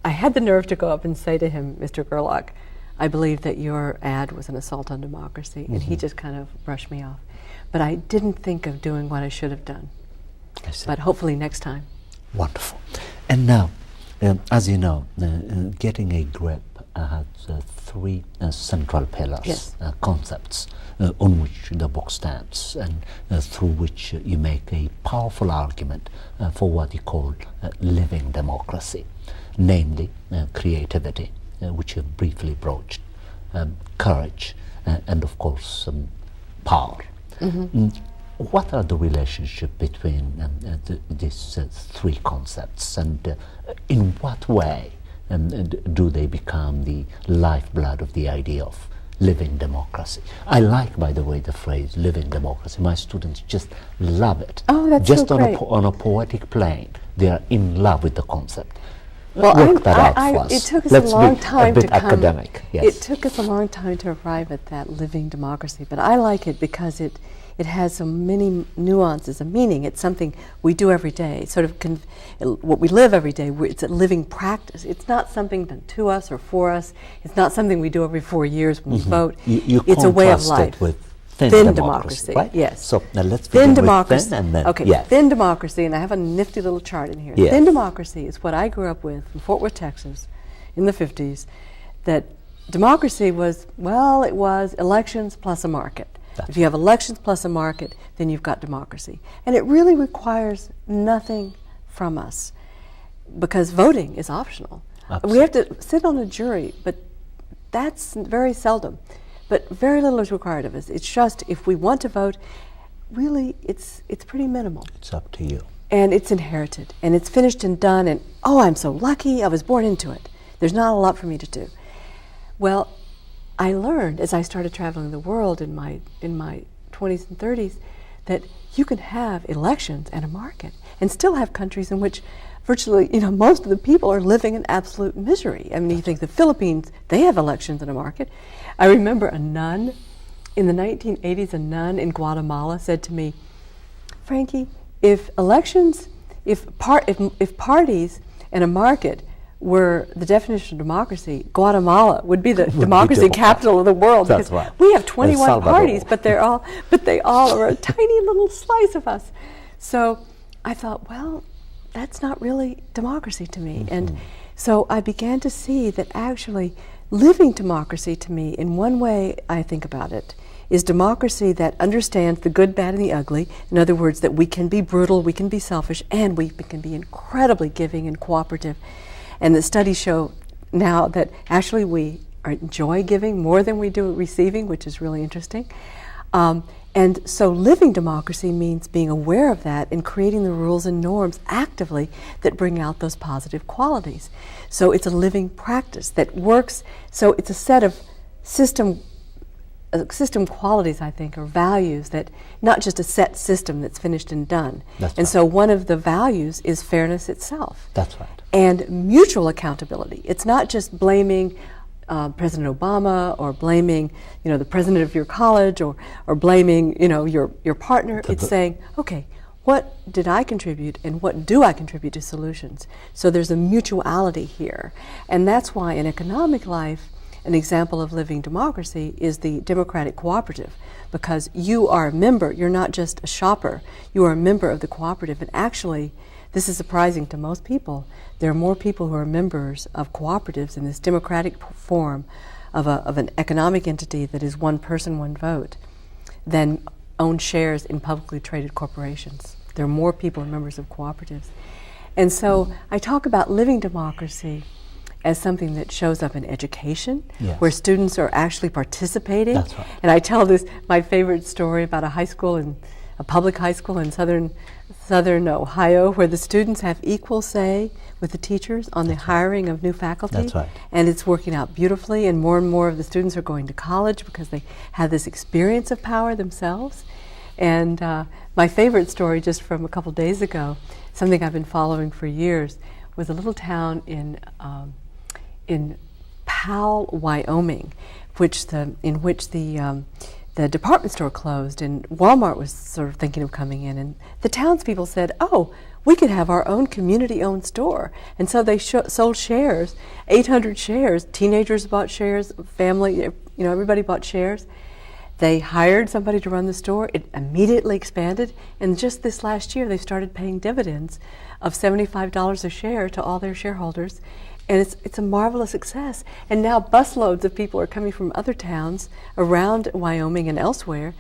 I had the nerve to go up and say to him, Mr. Gerlach, I believe that your ad was an assault on democracy, and he just kind of brushed me off. But I didn't think of doing what I should have done. I see. But hopefully next time. Wonderful. And now, as you know, getting a grip has three central pillars, Yes. Concepts on which the book stands, and through which you make a powerful argument for what you call living democracy, namely creativity, which you've briefly broached, courage, and of course power. What are the relationship between these three concepts, and in what way do they become the lifeblood of the idea of living democracy? I like, by the way, the phrase living democracy. My students just love it. Oh, that's just so great. on a poetic plane, they are in love with the concept. Well, Work that out for us. it took us Let's a long be time a bit to come. academic. Yes. It took us a long time to arrive at that living democracy, but I like it because it has so many nuances of meaning. It's something we do every day, sort of what we live every day. It's a living practice. It's not something done to us or for us. It's not something we do every 4 years when we vote. It's a way of life. It with thin democracy, right? yes. So now let's Thin begin democracy. with thin, and then Okay, yes. thin democracy, and I have a nifty little chart in here. Yes. Thin democracy is what I grew up with in Fort Worth, Texas, in the 50s, that democracy was, well, it was elections plus a market. If you have elections plus a market, then you've got democracy. And it really requires nothing from us, because voting is optional. Absolutely. We have to sit on a jury, but that's very seldom. But very little is required of us. It's just, if we want to vote, really, it's pretty minimal. It's up to you. And it's inherited, and it's finished and done, and oh, I'm so lucky, I was born into it. There's not a lot for me to do. Well, I learned as I started traveling the world in my 20s and 30s that you can have elections and a market and still have countries in which virtually, most of the people are living in absolute misery. I mean, you think the Philippines, they have elections and a market. I remember a nun in the 1980s, a nun in Guatemala said to me, Frankie, if parties and a market were the definition of democracy, Guatemala would be the democracy capital of the world. That's because right. we have 21 parties, but they all are a tiny little slice of us. So I thought, well, that's not really democracy to me. And so I began to see that actually living democracy to me, in one way I think about it, is democracy that understands the good, bad, and the ugly. In other words, that we can be brutal, we can be selfish, and we can be incredibly giving and cooperative. And the studies show now that actually we enjoy giving more than we do receiving, which is really interesting. And so living democracy means being aware of that and creating the rules and norms actively that bring out those positive qualities. So it's a living practice that works. So it's a set of system qualities, I think, or values, that not just a set system that's finished and done. That's and right. so one of the values is fairness itself. That's right. And mutual accountability. It's not just blaming President Obama or blaming, the president of your college or blaming, your partner. It's saying, okay, what did I contribute and what do I contribute to solutions? So there's a mutuality here. And that's why in economic life, an example of living democracy is the democratic cooperative, because you are a member, you're not just a shopper, you are a member of the cooperative. And actually, this is surprising to most people, there are more people who are members of cooperatives in this democratic form of an economic entity that is one person, one vote, than own shares in publicly traded corporations. There are more people who are members of cooperatives. And so I talk about living democracy as something that shows up in education, Yes. where students are actually participating. That's right. And I tell my favorite story about a public high school in southern Ohio, where the students have equal say with the teachers on the hiring of new faculty. That's right. And it's working out beautifully, and more of the students are going to college because they have this experience of power themselves. And my favorite story, just from a couple days ago, something I've been following for years, was a little town in Powell, Wyoming, in which the department store closed, and Walmart was sort of thinking of coming in, and the townspeople said, "Oh, we could have our own community-owned store. And so they sold shares, 800 shares. Teenagers bought shares, family, everybody bought shares. They hired somebody to run the store. It immediately expanded. And just this last year, they started paying dividends of $75 a share to all their shareholders. And it's a marvelous success. And now busloads of people are coming from other towns around Wyoming and elsewhere.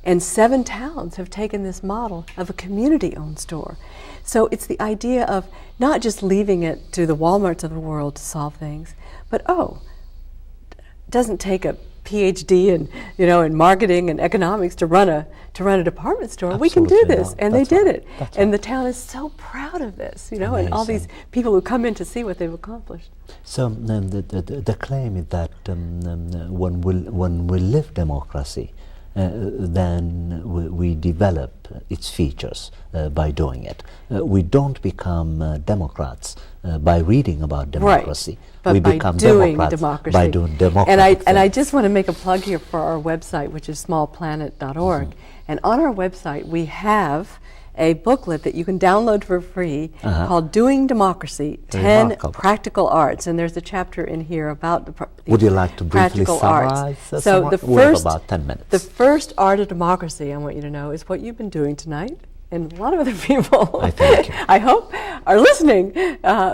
And 7 towns have taken this model of a community-owned store. So it's the idea of not just leaving it to the Walmarts of the world to solve things, but it doesn't take a PhD in marketing and economics to run a department store. Absolutely We can do this, not. and That's they did right. it. That's And right. the town is so proud of this, and all these Amazing. people who come in to see what they've accomplished. So the claim is that when we live democracy, then we develop its features by doing it. We don't become Democrats by reading about democracy. But we by become doing Democrats democracy. by doing democracy. And I just want to make a plug here for our website, which is smallplanet.org. And on our website, we have a booklet that you can download for free called Doing Democracy, 10 Remarkable. Practical Arts. And there's a chapter in here about the Would you like to briefly practical summarize? arts. So the we have first, about 10 minutes. the first art of democracy, I want you to know, is what you've been doing tonight. And a lot of other people, I thank you. I hope, are listening,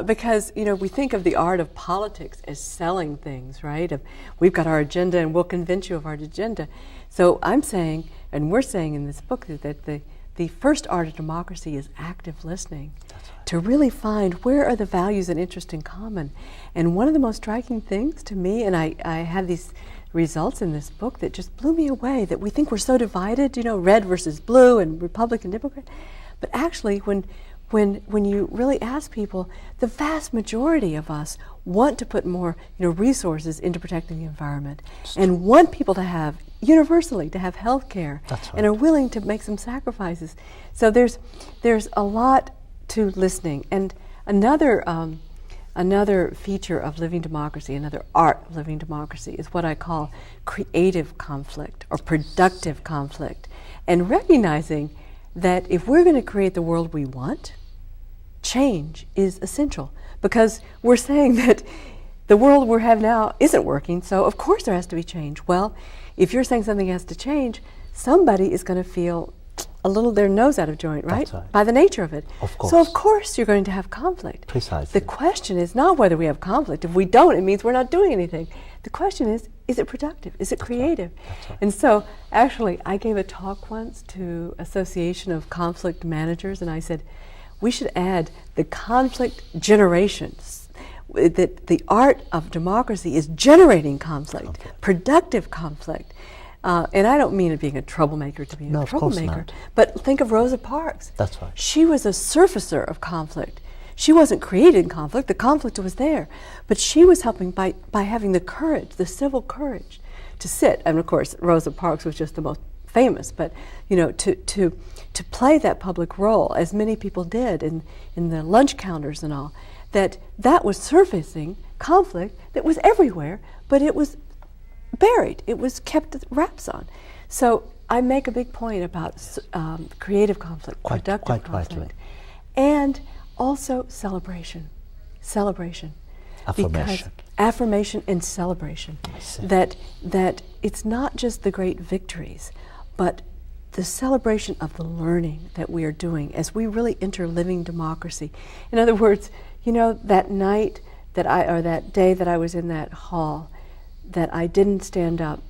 because we think of the art of politics as selling things, right? We've got our agenda, and we'll convince you of our agenda. So I'm saying, and we're saying in this book, that the first art of democracy is active listening, to really find where are the values and interests in common. And one of the most striking things to me, and I have these results in this book that just blew me away, that we think we're so divided, red versus blue and Republican, Democrat. But actually, when you really ask people, the vast majority of us want to put more resources into protecting the environment and want people to have, universally, to have health care. That's right. And are willing to make some sacrifices. So there's a lot to listening. And another feature of living democracy, another art of living democracy, is what I call creative conflict or productive conflict. And recognizing that if we're going to create the world we want, change is essential. Because we're saying that the world we have now isn't working, so of course there has to be change. Well, if you're saying something has to change, somebody is going to feel a little their nose out of joint, right? That's right. By the nature of it. Of course. So of course you're going to have conflict. Precisely. The question is not whether we have conflict. If we don't, it means we're not doing anything. The question is it productive? Is it creative? That's right. And so actually I gave a talk once to Association of Conflict Managers, and I said, we should add the conflict generations. That the art of democracy is generating conflict, productive conflict. And I don't mean it being a troublemaker to be No, a of course troublemaker, not. but think of Rosa Parks. That's right. She was a surfacer of conflict. She wasn't creating conflict, the conflict was there. But she was helping by having the courage, the civil courage, to sit. And of course, Rosa Parks was just the most famous, but to play that public role, as many people did in the lunch counters and all, that was surfacing conflict that was everywhere, but it was buried. It was kept wraps on. So I make a big point about creative conflict, productive quite conflict, rightly. and also celebration. Affirmation. Because affirmation and celebration. I see. That it's not just the great victories, but the celebration of the learning that we are doing as we really enter living democracy. In other words, that night that day that I was in that hall, that I didn't stand up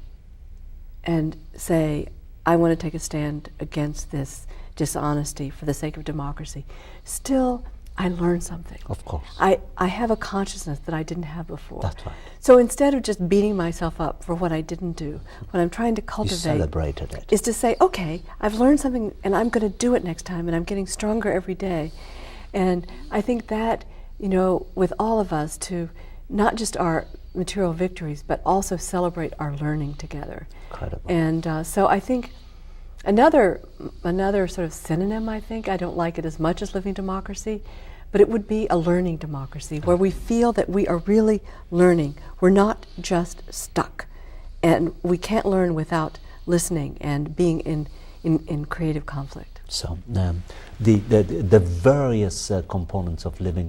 and say, I want to take a stand against this dishonesty for the sake of democracy. Still, I learned something. Of course. I have a consciousness that I didn't have before. That's right. So instead of just beating myself up for what I didn't do, what I'm trying to You cultivate celebrated it. is to say, okay, I've learned something and I'm going to do it next time, and I'm getting stronger every day. And I think that, with all of us, to not just our material victories, but also celebrate our learning together. Incredible. And so I think another sort of synonym, I don't like it as much as living democracy, but it would be a learning democracy, where we feel that we are really learning. We're not just stuck. And we can't learn without listening and being in creative conflict. So the various components of living